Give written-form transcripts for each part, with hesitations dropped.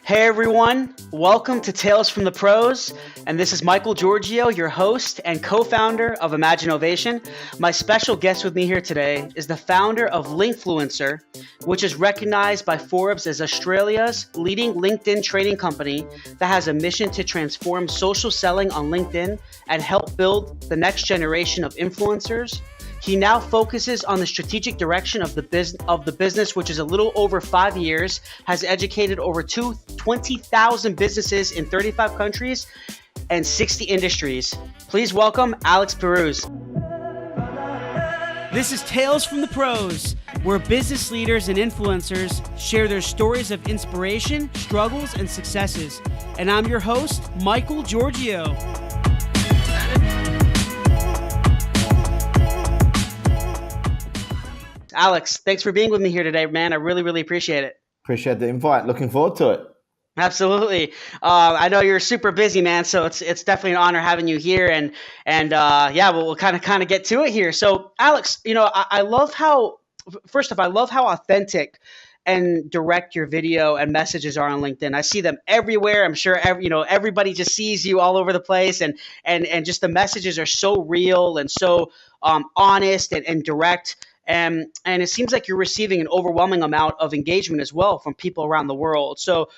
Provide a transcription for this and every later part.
Hey everyone, welcome to Tales from the Pros, and this is Michael Giorgio, your host and co-founder of Imaginovation. My special guest with me here today is the founder of Linkfluencer, which is recognized by Forbes as Australia's leading LinkedIn training company that has a mission to transform social selling on LinkedIn and help build the next generation of influencers. He now focuses on the strategic direction of the business, which is a little over 5 years, has educated over 20,000 businesses in 35 countries and 60 industries. Please welcome Alex Pirouz. This is Tales from the Pros, where business leaders and influencers share their stories of inspiration, struggles, and successes. And I'm your host, Michael Giorgio. Alex, thanks for being with me here today, man. I really appreciate it. Appreciate the invite. Looking forward to it. Absolutely. I know you're super busy, man. So it's definitely an honor having you here. We'll kind of get to it here. So, Alex, I love how authentic and direct your video and messages are on LinkedIn. I see them everywhere. I'm sure everybody just sees you all over the place, and just the messages are so real and so honest and direct. And it seems like you're receiving an overwhelming amount of engagement as well from people around the world. So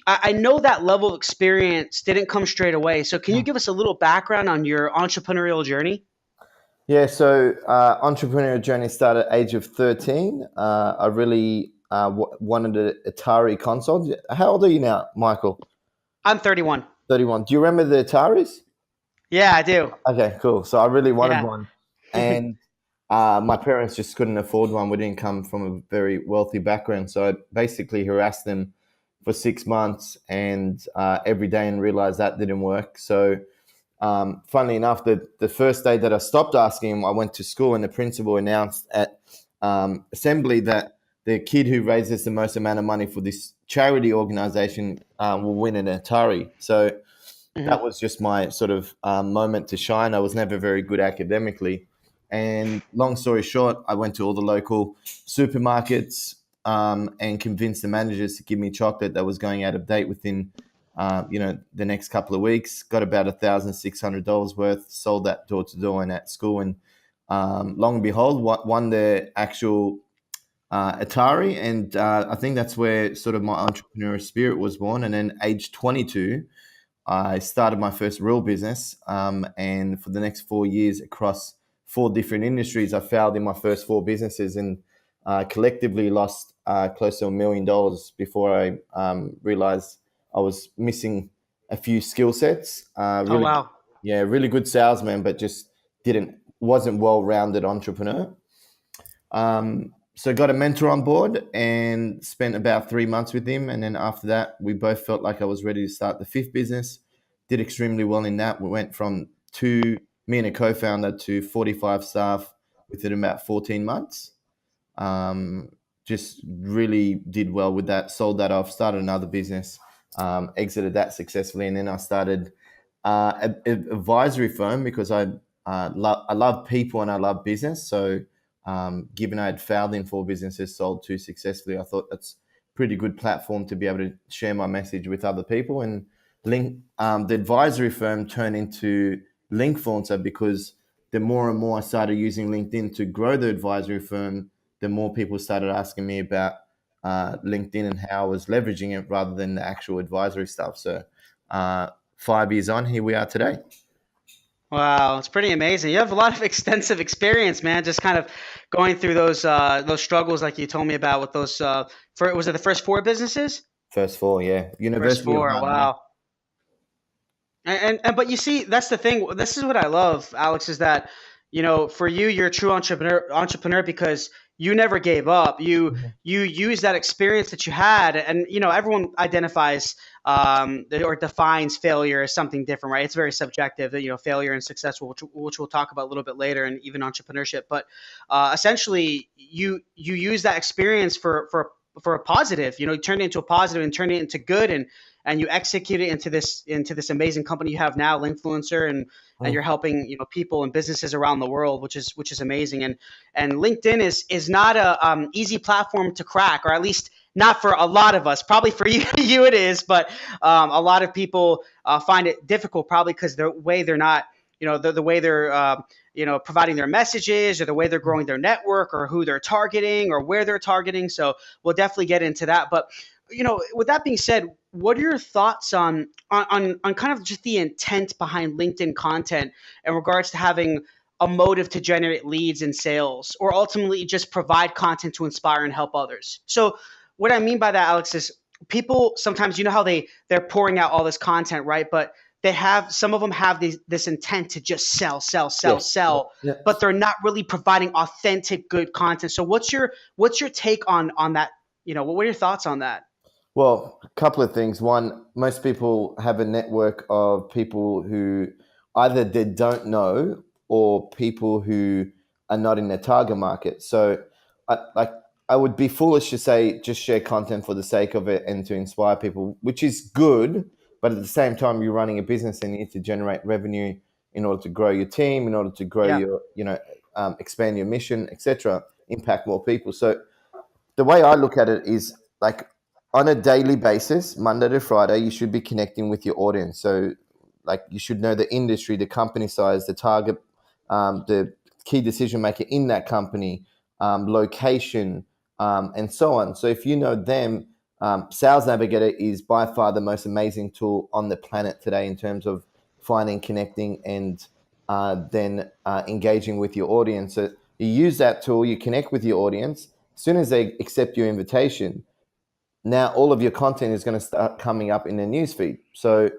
I know that level of experience didn't come straight away. So can you give us a little background on your entrepreneurial journey? Yeah, so entrepreneurial journey started at age of 13. I really wanted an Atari console. How old are you now, Michael? I'm 31. 31. Do you remember the Ataris? Yeah, I do. Okay, cool. So I really wanted one. And my parents just couldn't afford one. We didn't come from a very wealthy background. So I basically harassed them for 6 months and every day, and realized that didn't work. So funnily enough, the first day that I stopped asking him, I went to school and the principal announced at assembly that the kid who raises the most amount of money for this charity organization will win an Atari. So that was just my sort of moment to shine. I was never very good academically. And long story short, I went to all the local supermarkets and convinced the managers to give me chocolate that was going out of date within, the next couple of weeks. Got about $1,600 worth, sold that door to door and at school. And long and behold, won the actual Atari. And I think that's where sort of my entrepreneurial spirit was born. And then age 22, I started my first real business. And for the next 4 years across 4 different industries, I failed in my first 4 businesses and collectively lost close to $1 million before I realized I was missing a few skill sets. Oh, wow. Yeah, really good salesman, but just wasn't well-rounded entrepreneur. So got a mentor on board and spent about 3 months with him. And then after that, we both felt like I was ready to start the 5th business. Did extremely well in that. We went from me and a co-founder to 45 staff within about 14 months. Just really did well with that. Sold that off, started another business, exited that successfully. And then I started an advisory firm because I love people and I love business. So given I had failed in 4 businesses, sold 2 successfully, I thought that's a pretty good platform to be able to share my message with other people. And the advisory firm turned into Linkfluencer because the more and more I started using LinkedIn to grow the advisory firm, the more people started asking me about LinkedIn and how I was leveraging it rather than the actual advisory stuff. So 5 years on, here we are today. Wow, it's pretty amazing. You have a lot of extensive experience, man. Just kind of going through those struggles like you told me about with those. Was it the first 4 businesses? First 4, yeah. University. First 4, wow. But you see, that's the thing. This is what I love, Alex, is that, for you, you're a true entrepreneur because you never gave up. You use that experience that you had, and everyone identifies or defines failure as something different, right? It's very subjective. Failure and success, which we'll talk about a little bit later, and even entrepreneurship. But essentially, you use that experience for for a positive. You turn it into a positive and turn it into good, and you execute it into this amazing company you have now, Linkfluencer, and you're helping people and businesses around the world, which is amazing. And LinkedIn is not a easy platform to crack, or at least not for a lot of us. Probably for you it is, but a lot of people find it difficult, probably because the way they're not, the way they're providing their messages, or the way they're growing their network, or who they're targeting, or where they're targeting. So we'll definitely get into that. But with that being said, what are your thoughts on kind of just the intent behind LinkedIn content in regards to having a motive to generate leads and sales, or ultimately just provide content to inspire and help others? So what I mean by that, Alex, is people sometimes, how they're pouring out all this content, right? But some of them have this intent to just sell, sell, sell, Yes. sell, Yeah. but they're not really providing authentic, good content. So what's your take on that? What are your thoughts on that? Well, a couple of things. One, most people have a network of people who either they don't know, or people who are not in their target market. So, I would be foolish to say just share content for the sake of it and to inspire people, which is good. But at the same time, you're running a business and you need to generate revenue in order to grow your team, in order to grow Yeah. your, expand your mission, etc., impact more people. So the way I look at it is like on a daily basis, Monday to Friday, you should be connecting with your audience. So, like, you should know the industry, the company size, the target, the key decision maker in that company, location, and so on. So, if you know them, Sales Navigator is by far the most amazing tool on the planet today in terms of finding, connecting, and then engaging with your audience. So, you use that tool, you connect with your audience. As soon as they accept your invitation, now all of your content is going to start coming up in their newsfeed. So,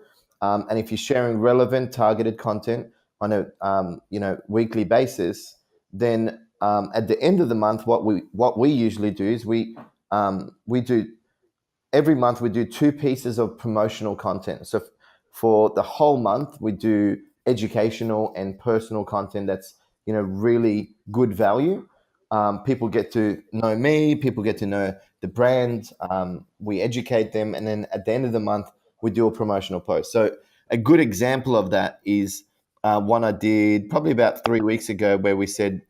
and if you're sharing relevant, targeted content on a weekly basis, then at the end of the month, what we usually do is we do every month we do 2 pieces of promotional content. So for the whole month, we do educational and personal content that's really good value. People get to know me, people get to know the brand. We educate them, and then at the end of the month, we do a promotional post. So a good example of that is one I did probably about 3 weeks ago, where we said,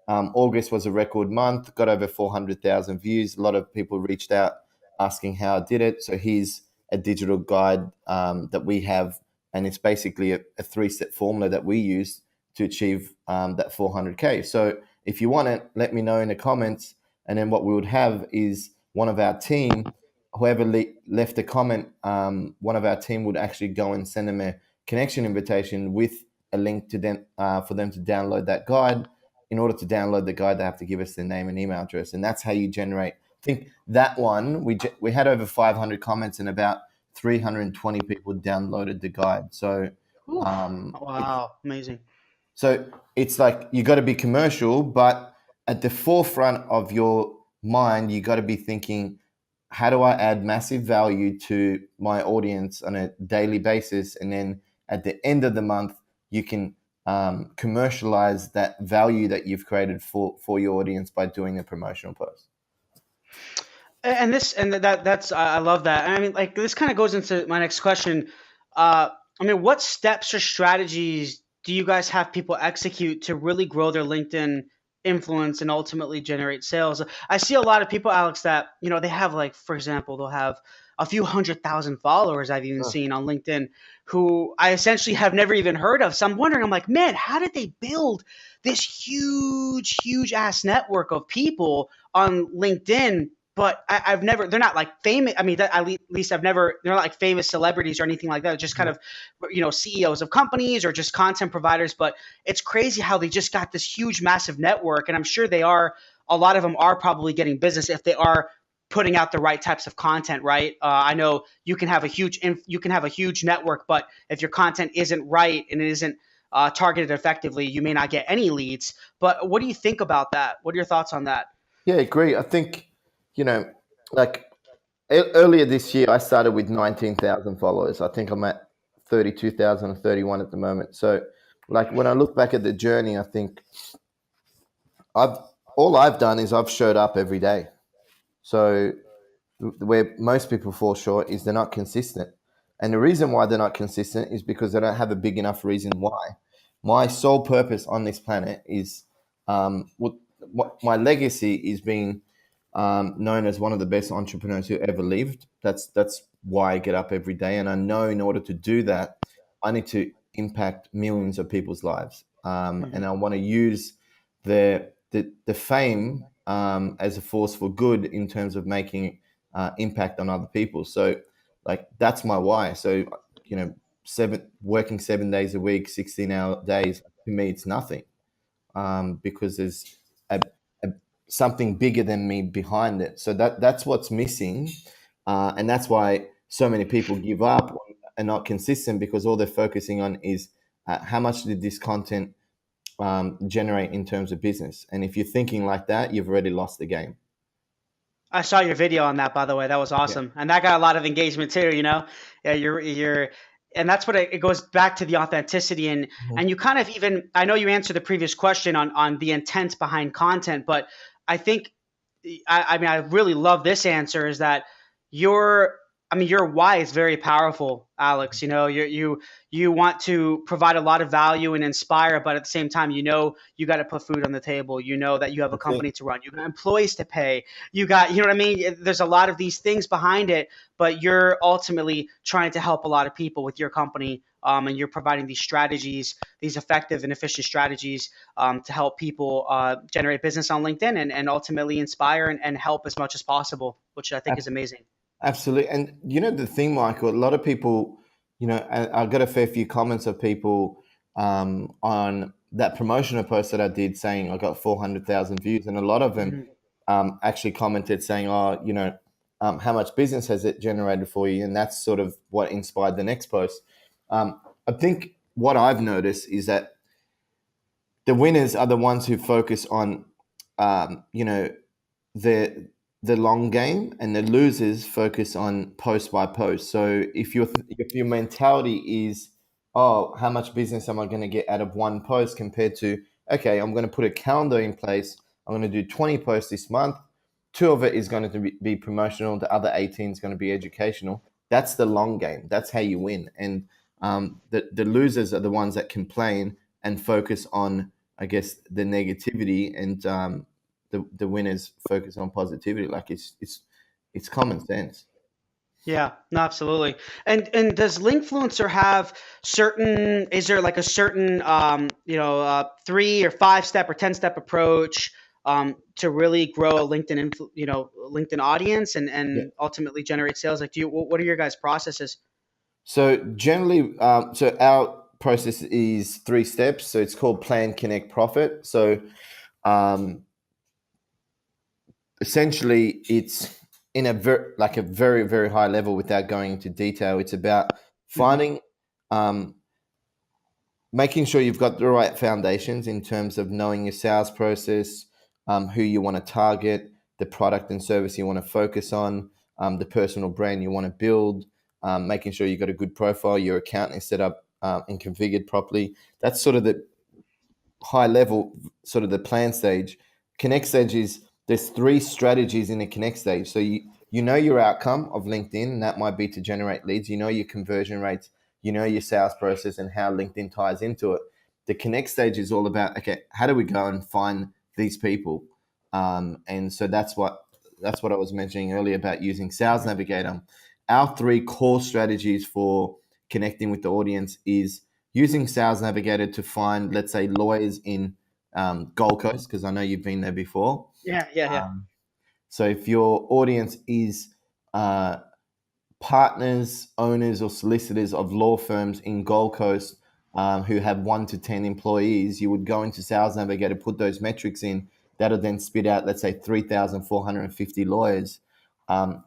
August was a record month, got over 400,000 views. A lot of people reached out asking how I did it. So here's a digital guide that we have, and it's basically a 3-step formula that we use to achieve that 400K. So if you want it, let me know in the comments. And then what we would have is one of our team, whoever left a comment, one of our team would actually go and send them a connection invitation with a link to them for them to download that guide. In order to download the guide, they have to give us their name and email address, and that's how you generate. I think that one we had over 500 comments and about 320 people downloaded the guide. So, Oof. it's Wow, amazing. so it's like you got to be commercial, but at the forefront of your mind, you got to be thinking, how do I add massive value to my audience on a daily basis? And then at the end of the month, you can commercialize that value that you've created for your audience by doing a promotional post. And that's I love that. I mean, like, this kind of goes into my next question. I mean, what steps or strategies do you guys have people execute to really grow their LinkedIn influence and ultimately generate sales? I see a lot of people, Alex, that they have, like, for example, they'll have a few 100,000 followers. I've even Oh, seen on LinkedIn, who I essentially have never even heard of. So I'm wondering, I'm like, man, how did they build this huge, huge ass network of people on LinkedIn? But I've never, they're not like famous. I mean, at least they're not like famous celebrities or anything like that. Just kind yeah. of, CEOs of companies or just content providers. But it's crazy how they just got this huge, massive network. And I'm sure a lot of them are probably getting business if they are putting out the right types of content, right? I know you can have a huge network, but if your content isn't right and it isn't targeted effectively, you may not get any leads. But what do you think about that? What are your thoughts on that? Yeah, agree. I think, you know, like earlier this year, I started with 19,000 followers. I think I'm at 32,000 or 31 at the moment. So, like, when I look back at the journey, I think I've all I've done is I've showed up every day. So where most people fall short is they're not consistent. And the reason why they're not consistent is because they don't have a big enough reason why. My sole purpose on this planet is what my legacy is being known as one of the best entrepreneurs who ever lived. That's why I get up every day, and I know in order to do that, I need to impact millions of people's lives, and I want to use the fame as a force for good in terms of making impact on other people. So, like that's my why. So, working 7 days a week, 16-hour days, to me, it's nothing because there's a, a, something bigger than me behind it. So that's what's missing, and that's why so many people give up and not consistent because all they're focusing on is how much did this content generate in terms of business. And if you're thinking like that, you've already lost the game. I saw your video on that, by the way. That was Yeah. awesome, and that got a lot of engagement too. Yeah, and that's what it goes back to the authenticity and you kind of even. I know you answered the previous question on the intent behind content, but I think I mean I really love this answer is that your your why is very powerful, Alex. You want to provide a lot of value and inspire, but at the same time, you got to put food on the table. You know that you have a That's it. company to run. You got employees to pay. You know what I mean? There's a lot of these things behind it, but you're ultimately trying to help a lot of people with your company. And you're providing these strategies, these effective and efficient strategies to help people generate business on LinkedIn and ultimately inspire and help as much as possible, which I think is amazing. Absolutely. And the thing, Michael, a lot of people, I got a fair few comments of people on that promotional post that I did saying I got 400,000 views. And a lot of them actually commented saying, oh, how much business has it generated for you? And that's sort of what inspired the next post. I think what I've noticed is that the winners are the ones who focus on, the long game, and the losers focus on post by post. So if your mentality is, oh, how much business am I going to get out of one post compared to, okay, I'm going to put a calendar in place. I'm going to do 20 posts this month. 2 of it is going to be promotional. The other 18 is going to be educational. That's the long game. That's how you win. And the losers are the ones that complain and focus on, I guess, the negativity, and the winners focus on positivity. Like it's common sense. Yeah, no, absolutely. And does Linkfluencer have certain? Is there like a certain 3 or 5 step or 10 step approach to really grow a LinkedIn audience Yeah. and ultimately generate sales? Like, what are your guys' processes? So generally, so our process is 3 steps. So it's called Plan, Connect, Profit. So um, essentially, it's in a very very high level without going into detail. It's about Hmm. finding making sure you've got the right foundations in terms of knowing your sales process, who you want to target, the product and service you want to focus on, the personal brand you want to build, making sure you've got a good profile, your account is set up and configured properly. That's sort of the high level, sort of the plan stage. Connect stage is there's 3 strategies in the connect stage. So you know your outcome of LinkedIn, and that might be to generate leads. You know your conversion rates, you know your sales process, and how LinkedIn ties into it. The connect stage is all about, okay, how do we go and find these people? And so that's what I was mentioning earlier about using Sales Navigator. Our 3 core strategies for connecting with the audience is using Sales Navigator to find, let's say, lawyers in Gold Coast, because I know you've been there before. Yeah, yeah, yeah. So if your audience is uh, partners, owners, or solicitors of law firms in Gold Coast who have 1 to 10 employees, you would go into Sales Navigator, put those metrics in. That'll then spit out, let's say, 3,450 lawyers. Um,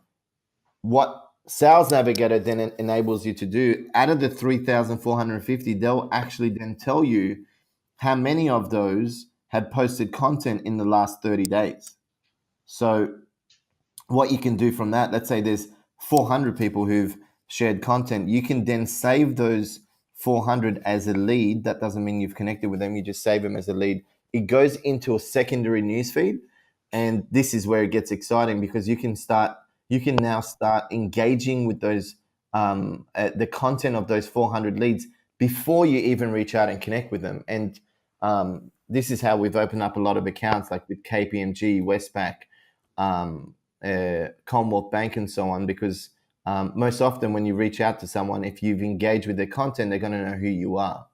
what Sales Navigator then enables you to do, out of the 3,450, they'll actually then tell you how many of those have posted content in the last 30 days. So what you can do from that, let's say there's 400 people who've shared content, you can then save those 400 as a lead. That doesn't mean you've connected with them, you just save them as a lead. It goes into a secondary newsfeed, And this is where it gets exciting, because you can now start engaging with those the content of those 400 leads before you even reach out and connect with them. And this is how we've opened up a lot of accounts, like with KPMG, Westpac, Commonwealth Bank, and so on, because most often when you reach out to someone, if you've engaged with their content, they're going to know who you are.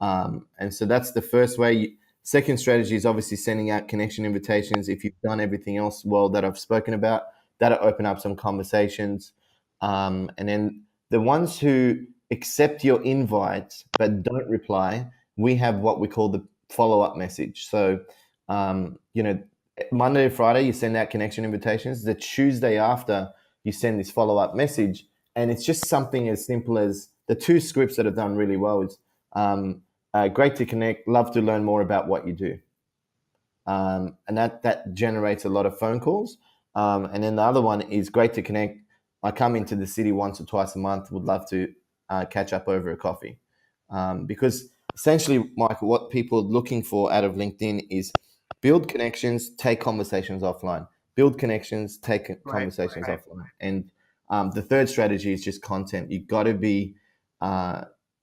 And so that's the first way. Second strategy is obviously sending out connection invitations. If you've done everything else well that I've spoken about, that'll open up some conversations. And then the ones who accept your invite but don't reply, we have what we call the follow-up message. So, Monday to Friday, you send out connection invitations. The Tuesday after, you send this follow-up message. And it's just something as simple as the two scripts that have done really well is, great to connect, love to learn more about what you do. And that generates a lot of phone calls. And then the other one is, great to connect, I come into the city once or twice a month, would love to catch up over a coffee. Because essentially, Michael, what people are looking for out of LinkedIn is build connections, take conversations offline. Build connections, take conversations offline. And the third strategy is just content. You've got to be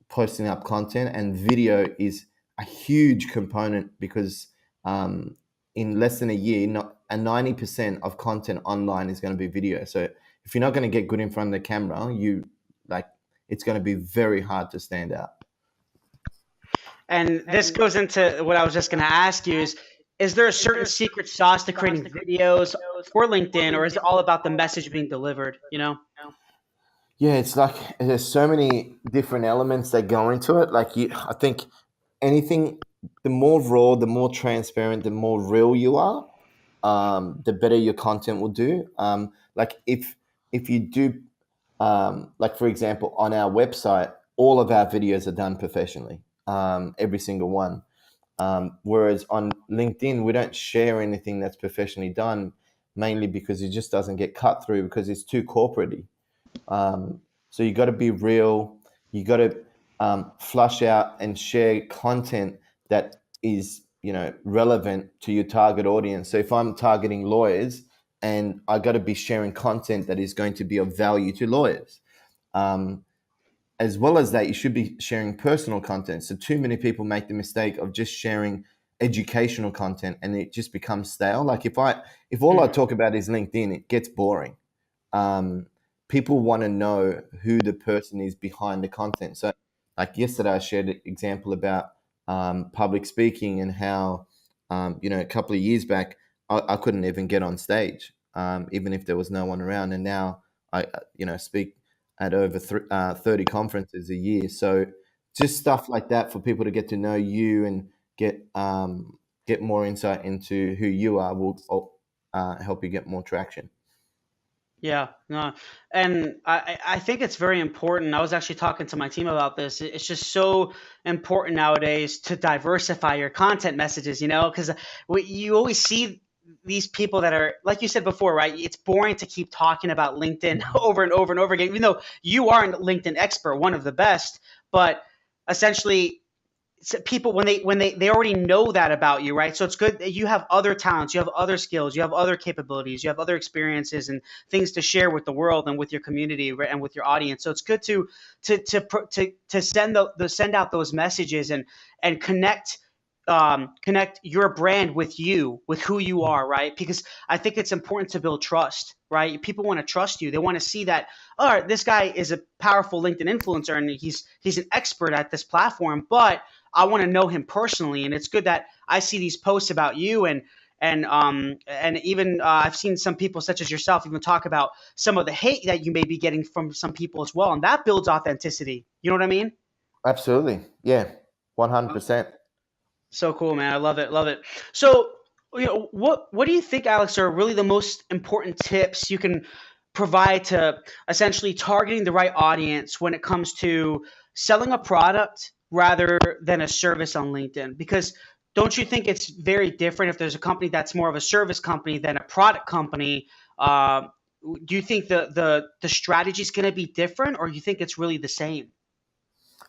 posting up content, and video is a huge component, because in less than a year, 90% of content online is going to be video. So if you're not going to get good in front of the camera, it's going to be very hard to stand out. And this goes into what I was just going to ask you is there a certain secret sauce to creating videos for LinkedIn, or is it all about the message being delivered, Yeah, it's like there's so many different elements that go into it. I think anything, the more raw, the more transparent, the more real you are, the better your content will do. If you do, for example, on our website, all of our videos are done professionally, every single one. Whereas on LinkedIn, we don't share anything that's professionally done, mainly because it just doesn't get cut through, because it's too corporate-y. So you got to be real. You got to flush out and share content that is, relevant to your target audience. So if I'm targeting lawyers, and I got to be sharing content that is going to be of value to lawyers. As well as that, you should be sharing personal content. So too many people make the mistake of just sharing educational content, and it just becomes stale. Like if all I talk about is LinkedIn, it gets boring. People want to know who the person is behind the content. So like yesterday, I shared an example about public speaking, and how, a couple of years back, I couldn't even get on stage, even if there was no one around. And now I, speak at over 30 conferences a year. So just stuff like that for people to get to know you and get more insight into who you are will help you get more traction. Yeah, no, and I think it's very important. I was actually talking to my team about this. It's just so important nowadays to diversify your content messages, because you always see these people that are, like you said before, right? It's boring to keep talking about LinkedIn over and over and over again, even though you are a LinkedIn expert, one of the best. But essentially, people, when they already know that about you, right? So it's good that you have other talents, you have other skills, you have other capabilities, you have other experiences and things to share with the world and with your community, right, and with your audience. So it's good to send out those messages and connect your brand with who you are, right? Because I think it's important to build trust, right? People want to trust you. They want to see that, all right, this guy is a powerful LinkedIn influencer and he's an expert at this platform, but I want to know him personally. And it's good that I see these posts about you, and even I've seen some people such as yourself even talk about some of the hate that you may be getting from some people as well, and that builds authenticity. You know what I mean? Absolutely, yeah, 100%. So cool, man. I love it. Love it. So, what do you think, Alex, are really the most important tips you can provide to essentially targeting the right audience when it comes to selling a product rather than a service on LinkedIn? Because don't you think it's very different if there's a company that's more of a service company than a product company? Do you think the strategy is going to be different, or you think it's really the same?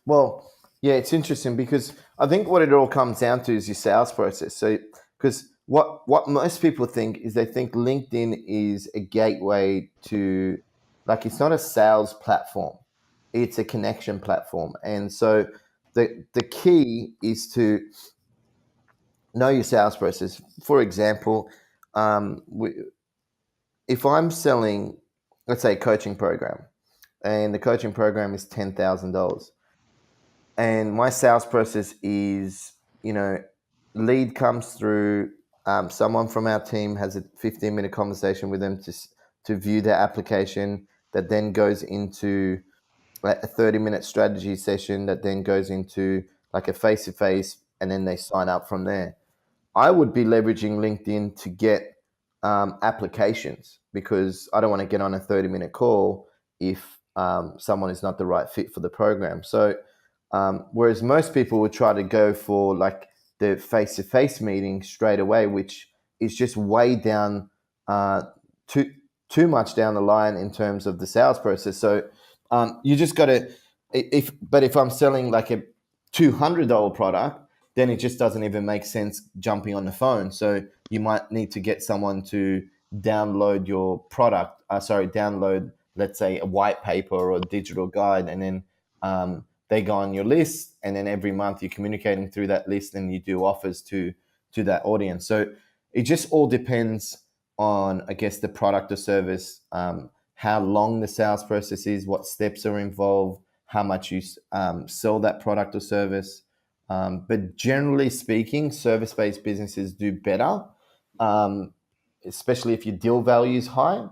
Well, yeah, it's interesting, because I think what it all comes down to is your sales process. So, because what most people think is they think LinkedIn is a gateway to, like, it's not a sales platform, it's a connection platform. And so the key is to know your sales process. For example, we, if I'm selling, let's say, a coaching program, and the coaching program is $10,000, and my sales process is, lead comes through, someone from our team has a 15-minute conversation with them to view their application, that then goes into like a 30-minute strategy session, that then goes into like a face-to-face, and then they sign up from there. I would be leveraging LinkedIn to get applications, because I don't want to get on a 30-minute call if someone is not the right fit for the program. So whereas most people would try to go for like the face-to-face meeting straight away, which is just way down, too much down the line in terms of the sales process. So you just got to, if I'm selling like a $200 product, then it just doesn't even make sense jumping on the phone. So you might need to get someone to download your product. Download, let's say, a white paper or a digital guide, and then they go on your list, and then every month you're communicating through that list, and you do offers to that audience. So it just all depends on, I guess, the product or service, how long the sales process is, what steps are involved, how much you sell that product or service. But generally speaking, service-based businesses do better, especially if your deal value is high,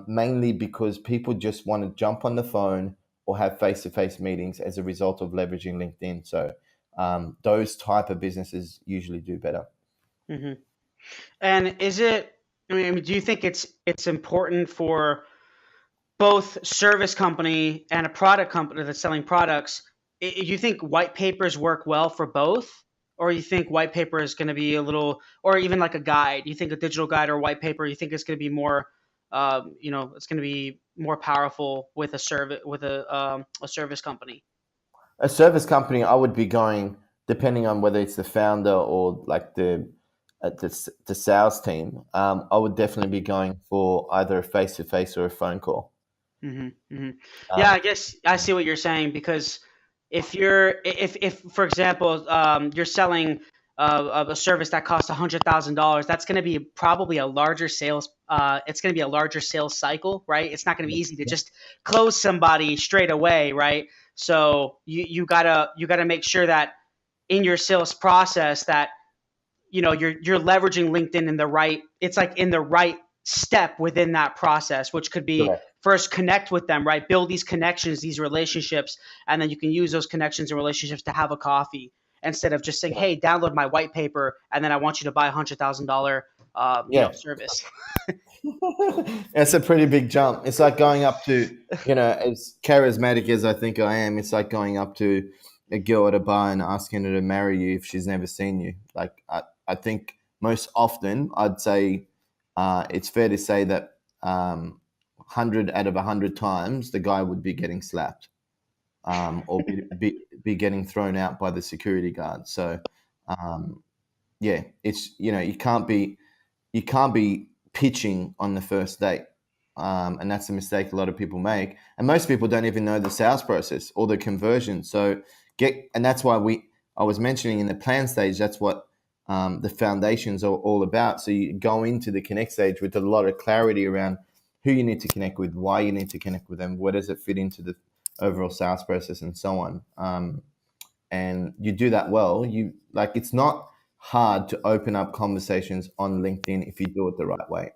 mainly because people just want to jump on the phone or have face-to-face meetings as a result of leveraging LinkedIn. So those type of businesses usually do better. Mm-hmm. And is it? I mean, do you think it's important for both service company and a product company that's selling products? Do you think white papers work well for both, or you think white paper is going to be a little, or even like a guide? You think a digital guide or white paper? You think it's going to be more, it's going to be more powerful with a service company? A service company, I would be going, depending on whether it's the founder or like the sales team. I would definitely be going for either a face to face or a phone call. Mm-hmm, mm-hmm. Yeah, Um, I guess I see what you're saying, because if for example, you're selling a service that costs $100,000, that's going to be probably a larger sales. It's going to be a larger sales cycle, right? It's not going to be easy to just close somebody straight away, right? So you gotta make sure that in your sales process that you're leveraging LinkedIn in the right, it's like in the right step within that process, which could be correct. first connect with them, right? Build these connections, these relationships, and then you can use those connections and relationships to have a coffee, instead of just saying, "Hey, download my white paper, and then I want you to buy $100,000, Yeah. service." It's a pretty big jump. It's like going up to, as charismatic as I think I am, it's like going up to a girl at a bar and asking her to marry you if she's never seen you. Like, I think most often I'd say it's fair to say that 100 out of 100 times the guy would be getting slapped, or be getting thrown out by the security guard. So, um, yeah, it's, you can't be pitching on the first date, and that's a mistake a lot of people make. And most people don't even know the sales process or the conversion. So and that's why I was mentioning in the plan stage. That's what the foundations are all about. So you go into the connect stage with a lot of clarity around who you need to connect with, why you need to connect with them, where does it fit into the overall sales process, and so on. And you do that well, it's not hard to open up conversations on LinkedIn if you do it the right way.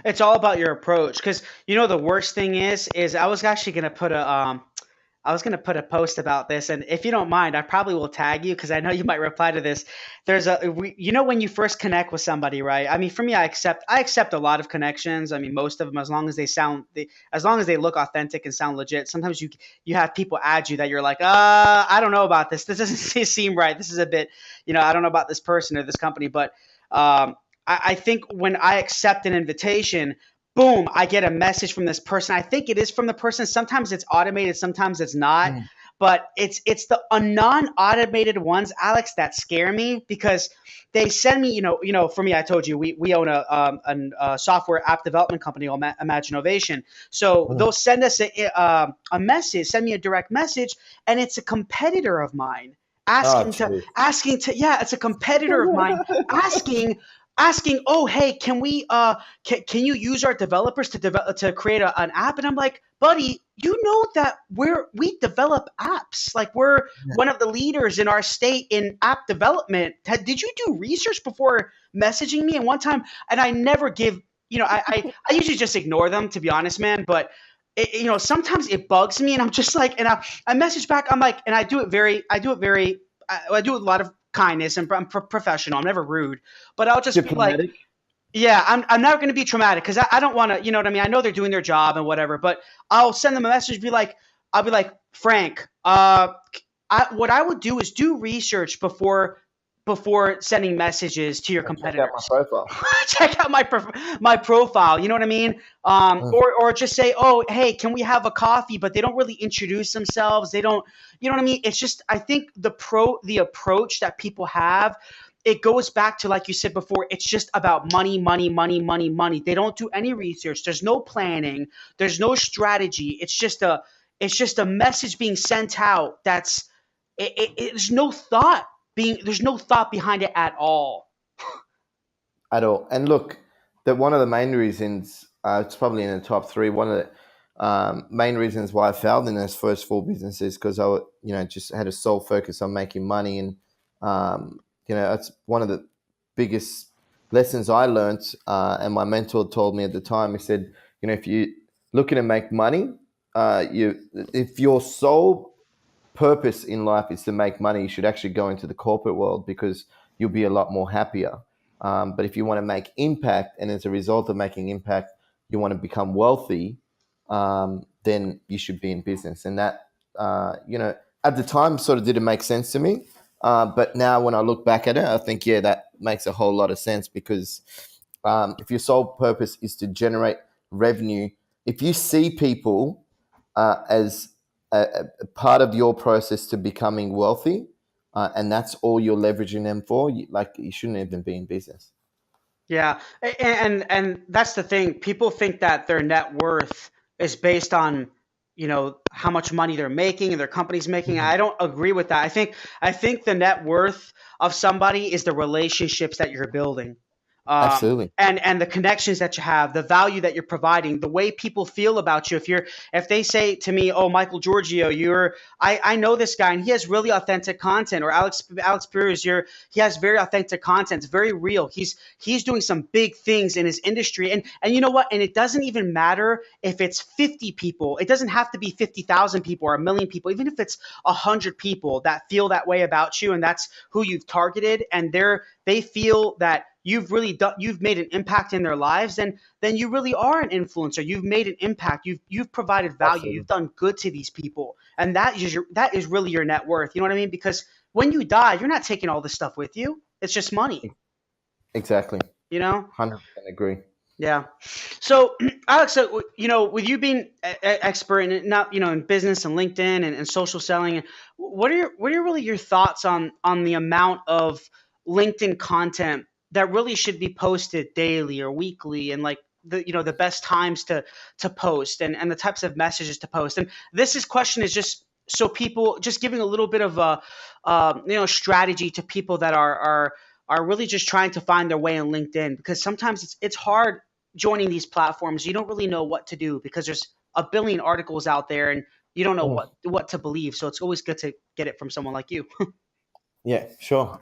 It's all about your approach, because the worst thing is I was actually gonna put a post about this, and if you don't mind, I probably will tag you because I know you might reply to this. When you first connect with somebody, right? I mean, for me, I accept a lot of connections. I mean, most of them, as long as as long as they look authentic and sound legit. Sometimes you have people add you that you're like, I don't know about this. This doesn't seem right. This is a bit, I don't know about this person or this company, but I think when I accept an invitation, boom, I get a message from this person. I think it is from the person. Sometimes it's automated, sometimes it's not. but it's the non-automated ones, Alex, that scare me because they send me, for me, I told you we own a software app development company called Imaginovation. So they'll send us a message, send me a direct message, and it's a competitor of mine Oh, yeah, it's a competitor of mine asking, oh, hey, can we can you use our developers to create an app? And I'm like, buddy, you know that we develop apps. Like, we're one of the leaders in our state in app development. Did you do research before messaging me? And one time, and I never give, I usually just ignore them, to be honest, man. But sometimes it bugs me, and I'm just like, and I message back. I'm like, and I do it I do it with a lot of kindness, and I'm professional. I'm never rude, but I'll just be like, diplomatic. yeah, I'm never going to be traumatic because I don't want to, you know what I mean? I know they're doing their job and whatever, but I'll send them a message, I'll be like, Frank, what I would do is do research before sending messages to your Check out my competitors. profile. Check out my profile. You know what I mean? Or just say, oh, hey, can we have a coffee? But they don't really introduce themselves. They don't. You know what I mean? It's just, I think the approach that people have, it goes back to, like you said before, it's just about money, money, money, money, money. They don't do any research. There's no planning. There's no strategy. It's just a message being sent out. There's no thought behind it at all. At all. And look, that one of the main reasons, it's probably in the top three. One of the main reasons why I failed in those first four businesses because just had a sole focus on making money, and that's one of the biggest lessons I learned. And my mentor told me at the time. He said, if you're looking to make money, if your sole purpose in life is to make money, you should actually go into the corporate world because you'll be a lot more happier. But if you want to make impact, and as a result of making impact, you want to become wealthy, then you should be in business. And that, at the time sort of didn't make sense to me. But now when I look back at it, I think, yeah, that makes a whole lot of sense because if your sole purpose is to generate revenue, if you see people as a part of your process to becoming wealthy, and that's all you're leveraging them for, you shouldn't even be in business. Yeah, and that's the thing. People think that their net worth is based on, how much money they're making and their company's making. Mhm. I don't agree with that. I think the net worth of somebody is the relationships that you're building. Absolutely. And the connections that you have, the value that you're providing, the way people feel about you. If they say to me, "Oh, Michael Giorgio, I know this guy and he has really authentic content," or Alex Pirouz, he has very authentic content. It's very real. He's doing some big things in his industry, and you know what? And it doesn't even matter if it's 50 people. It doesn't have to be 50,000 people or a million people. Even if it's 100 people that feel that way about you, and that's who you've targeted, and they feel that you've made an impact in their lives, then you really are an influencer. You've made an impact. You've provided value. Absolutely. You've done good to these people, and that is really your net worth. You know what I mean? Because when you die, you're not taking all this stuff with you. It's just money. Exactly. You know? 100% agree. Yeah. So, Alex, with you being expert in not in business and LinkedIn and social selling, what are really your thoughts on the amount of LinkedIn content that really should be posted daily or weekly, and like the best times to post, and the types of messages to post? And question is just so people, just giving a little bit of a strategy to people that are really just trying to find their way in LinkedIn, because sometimes it's hard joining these platforms. You don't really know what to do because there's a billion articles out there, and you don't know Mm. what to believe. So it's always good to get it from someone like you. Yeah, sure.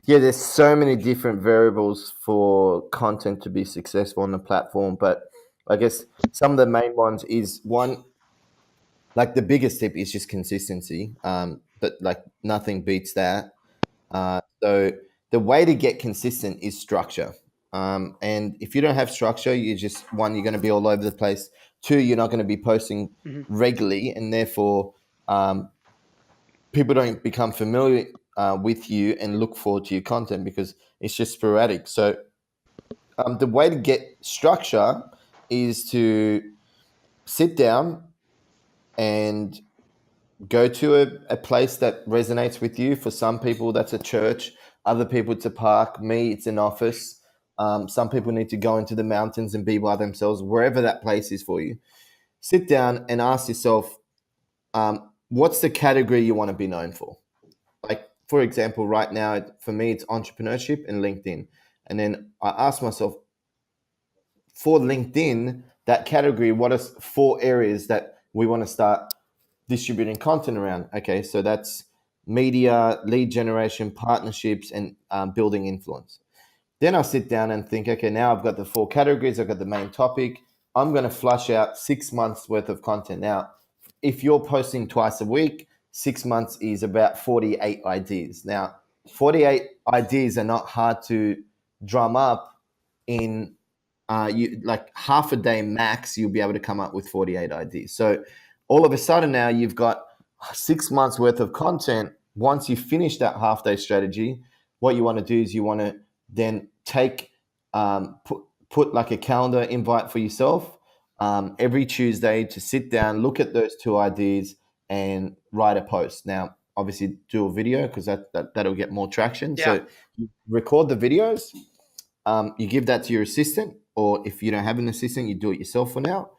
Yeah, there's so many different variables for content to be successful on the platform, but I guess some of the main ones is one, like the biggest tip is just consistency. But like nothing beats that. So the way to get consistent is structure. And if you don't have structure, you're going to be all over the place. Two, you're not going to be posting Mhm. regularly, and therefore um, people don't become familiar with you and look forward to your content because it's just sporadic. So the way to get structure is to sit down and go to a place that resonates with you. For some people, that's a church. Other people, it's a park. Me, it's an office. Some people need to go into the mountains and be by themselves, wherever that place is for you. Sit down and ask yourself, what's the category you want to be known for? Like, for example, right now, for me, it's entrepreneurship and LinkedIn. And then I ask myself, for LinkedIn, that category, what are 4 areas that we want to start distributing content around? Okay, so that's media, lead generation, partnerships, and building influence. Then I sit down and think, okay, now I've got the 4 categories, I've got the main topic. I'm going to flush out 6 months worth of content. Now, if you're posting twice a week, 6 months is about 48 ideas. Now, 48 ideas are not hard to drum up in you like half a day max. You'll be able to come up with 48 ideas. So all of a sudden now you've got 6 months worth of content. Once you finish that half day strategy, what you want to do is you want to then take put like a calendar invite for yourself every Tuesday to sit down, look at those 2 ideas, and write a post. Now, obviously, do a video because that'll get more traction. Yeah. So you record the videos, you give that to your assistant, or if you don't have an assistant, you do it yourself for now.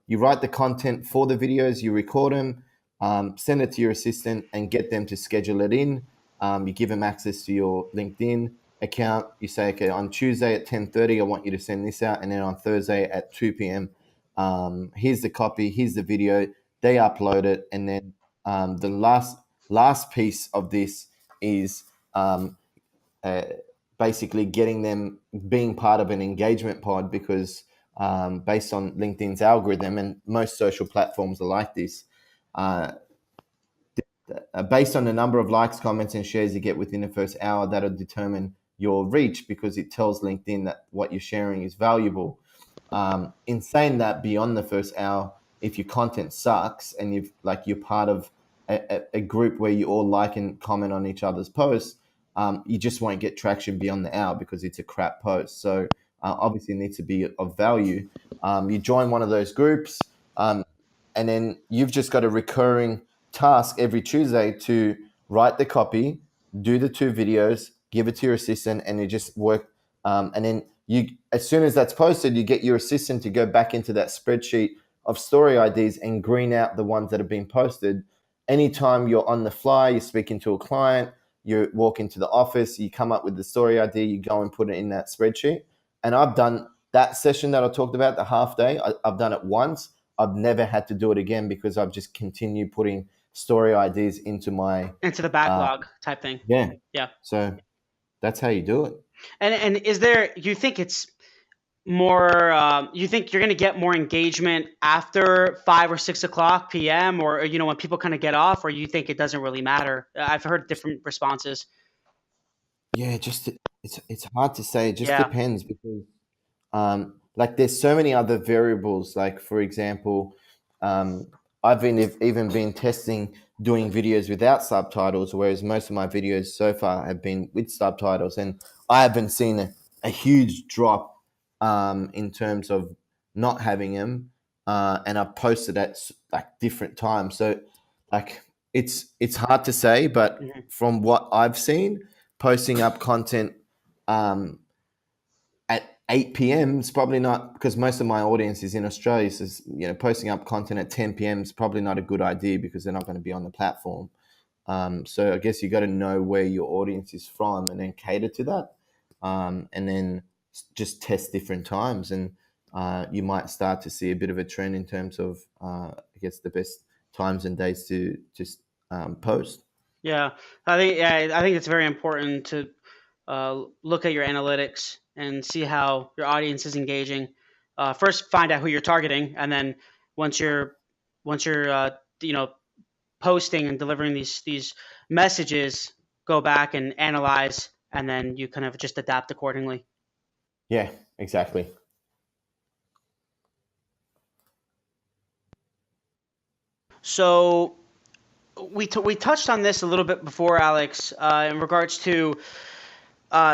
You write the content for the videos, you record them, send it to your assistant, and get them to schedule it in. You give them access to your LinkedIn account. You say, okay, on Tuesday at 10:30, I want you to send this out, and then on Thursday at 2 p.m., here's the copy, here's the video. They upload it, and then the last piece of this is basically getting them being part of an engagement pod, because based on LinkedIn's algorithm, and most social platforms are like this, based on the number of likes, comments, and shares you get within the first hour, that'll determine your reach, because it tells LinkedIn that what you're sharing is valuable. In saying that, beyond the first hour, if your content sucks and you're part of a group where you all like and comment on each other's posts, you just won't get traction beyond the hour because it's a crap post. So obviously it needs to be of value. You join one of those groups, and then you've just got a recurring task every Tuesday to write the copy, do the 2 videos, give it to your assistant, and you just work. And then as soon as that's posted, you get your assistant to go back into that spreadsheet of story ideas and green out the ones that have been posted. Anytime you're on the fly, you're speaking to a client, you walk into the office, you come up with the story idea, you go and put it in that spreadsheet. And I've done that session that I talked about, the half day. I've done it once. I've never had to do it again because I've just continued putting story ideas into the backlog type thing. Yeah. Yeah. So that's how you do it. And is there, you think it's more, you think you're going to get more engagement after 5 or 6 o'clock PM, or, when people kind of get off, or you think it doesn't really matter? I've heard different responses. Yeah, it's hard to say. It just depends, because like there's so many other variables. Like, for example, I've even been testing doing videos without subtitles, whereas most of my videos so far have been with subtitles, and I haven't seen a huge drop in terms of not having them, and I've posted at like different times. So like it's hard to say, but from what I've seen, posting up content at 8 p.m. is probably not, because most of my audience is in Australia. So posting up content at 10 p.m. is probably not a good idea because they're not going to be on the platform. So I guess you got to know where your audience is from and then cater to that, and then just test different times, and you might start to see a bit of a trend in terms of I guess the best times and days to just post. Yeah, I think it's very important to look at your analytics and see how your audience is engaging. First, find out who you're targeting, and then once you're posting and delivering these messages, go back and analyze, and then you kind of just adapt accordingly. Yeah, exactly. So we touched on this a little bit before, Alex, in regards to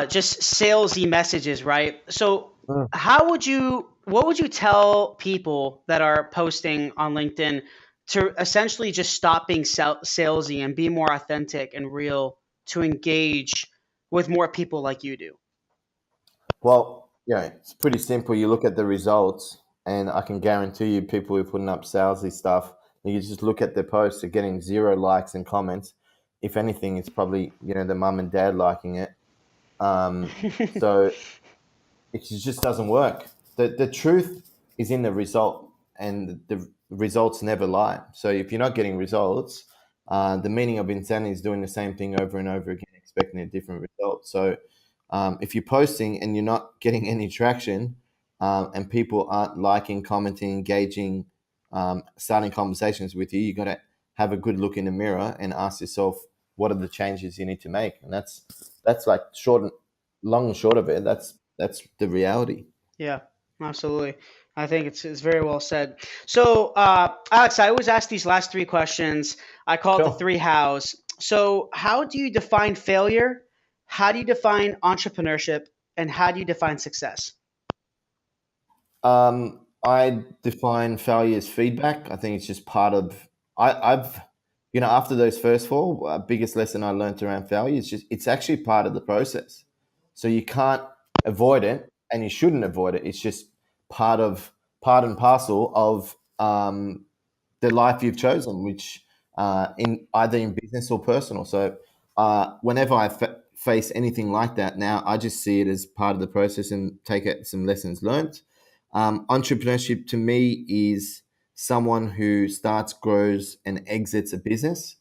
just salesy messages, right? So what would you tell people that are posting on LinkedIn to essentially just stop being salesy and be more authentic and real to engage with more people like you do? Well, yeah, it's pretty simple. You look at the results, and I can guarantee you, people who are putting up salesy stuff, you just look at their posts, are getting 0 likes and comments. If anything, it's probably the mum and dad liking it. So it just doesn't work. The truth is in the result, and the results never lie. So if you're not getting results, the meaning of insanity is doing the same thing over and over again, expecting a different result. So if you're posting and you're not getting any traction, and people aren't liking, commenting, engaging, starting conversations with you, you got to have a good look in the mirror and ask yourself, what are the changes you need to make? And that's like long and short of it. That's the reality. Yeah, absolutely. I think it's very well said. So, Alex, I always ask these last three questions. I call it the Sure. three hows. So, how do you define failure? How do you define entrepreneurship? And how do you define success? I define failure as feedback. I think it's just part of. I've, after those first four, biggest lesson I learned around failure is just it's actually part of the process. So you can't avoid it, and you shouldn't avoid it. It's just part and parcel of the life you've chosen, which in either in business or personal. So whenever I face anything like that now, I just see it as part of the process and take it some lessons learned. Entrepreneurship to me is someone who starts, grows, and exits a business,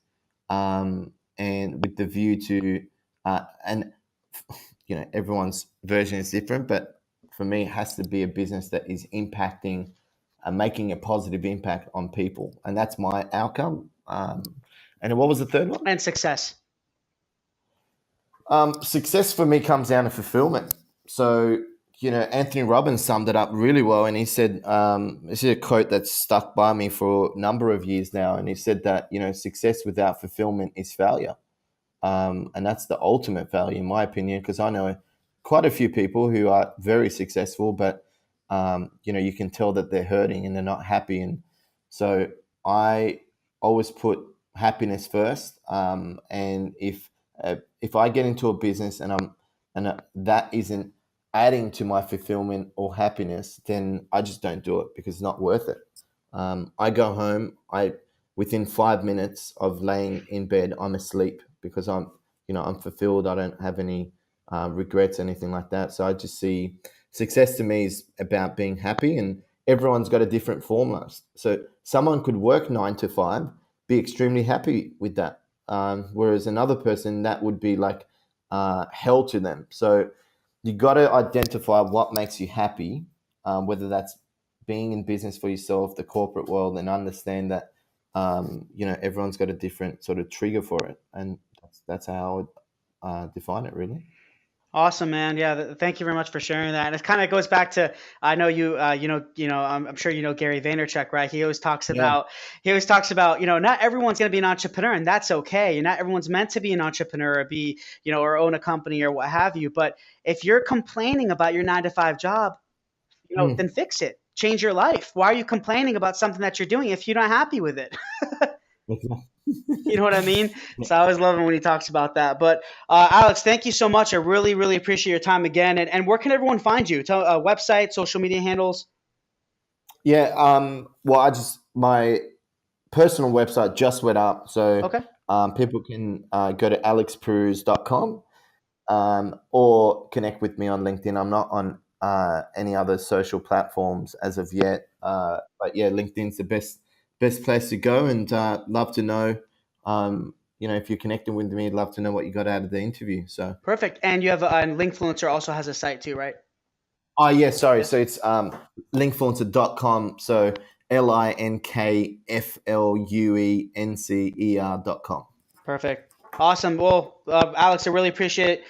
and with the view to, and everyone's version is different, but for me, it has to be a business that is impacting and making a positive impact on people, and that's my outcome. And what was the third one? And success. Success for me comes down to fulfillment. So, Anthony Robbins summed it up really well. And he said, this is a quote that's stuck by me for a number of years now. And he said that, success without fulfillment is failure. And that's the ultimate failure, in my opinion, because I know quite a few people who are very successful, but, you can tell that they're hurting and they're not happy. And so I always put happiness first. And if I get into a business and that isn't adding to my fulfillment or happiness, then I just don't do it because it's not worth it. I go home, within 5 minutes of laying in bed, I'm asleep because I'm fulfilled. I don't have any regrets, anything like that. So I just see success to me is about being happy, and everyone's got a different formula. So someone could work 9 to 5, be extremely happy with that. Whereas another person, that would be like hell to them. So you got to identify what makes you happy, whether that's being in business for yourself, the corporate world, and understand that everyone's got a different sort of trigger for it, and that's how I would define it, really. Awesome, man. Yeah, thank you very much for sharing that. And it kind of goes back to I know you, I'm sure you know Gary Vaynerchuk, right? Yeah. He always talks about, not everyone's going to be an entrepreneur, and that's okay. And not everyone's meant to be an entrepreneur or be, or own a company or what have you. But if you're complaining about your 9 to 5 job, then Mm. fix it. Change your life. Why are you complaining about something that you're doing if you're not happy with it? You know what I mean? Yeah. So I always love him when he talks about that. But Alex, thank you so much. I really, really appreciate your time again. And where can everyone find you? Tell website, social media handles. Yeah. Well, my personal website just went up, so Okay. people can go to alexpirouz.com, or connect with me on LinkedIn. I'm not on any other social platforms as of yet, but yeah, LinkedIn's the best place to go. And love to know, if you're connecting with me, I'd love to know what you got out of the interview. So, Perfect. And you have and Linkfluencer also has a site too, right? oh yeah, sorry. Yeah. So it's linkfluencer.com. So linkfluencer.com. Perfect. Awesome. Well, Alex, I really appreciate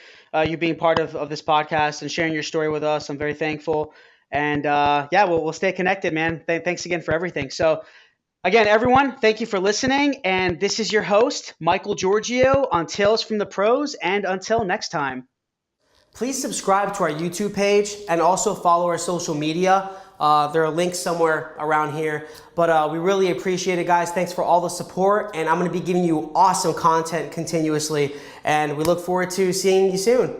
you being part of this podcast and sharing your story with us. I'm very thankful. And yeah, we'll stay connected, man. Thanks again for everything. So, again, everyone, thank you for listening. And this is your host, Michael Giorgio on Tales from the Pros. And until next time. Please subscribe to our YouTube page and also follow our social media. There are links somewhere around here. But we really appreciate it, guys. Thanks for all the support. And I'm going to be giving you awesome content continuously. And we look forward to seeing you soon.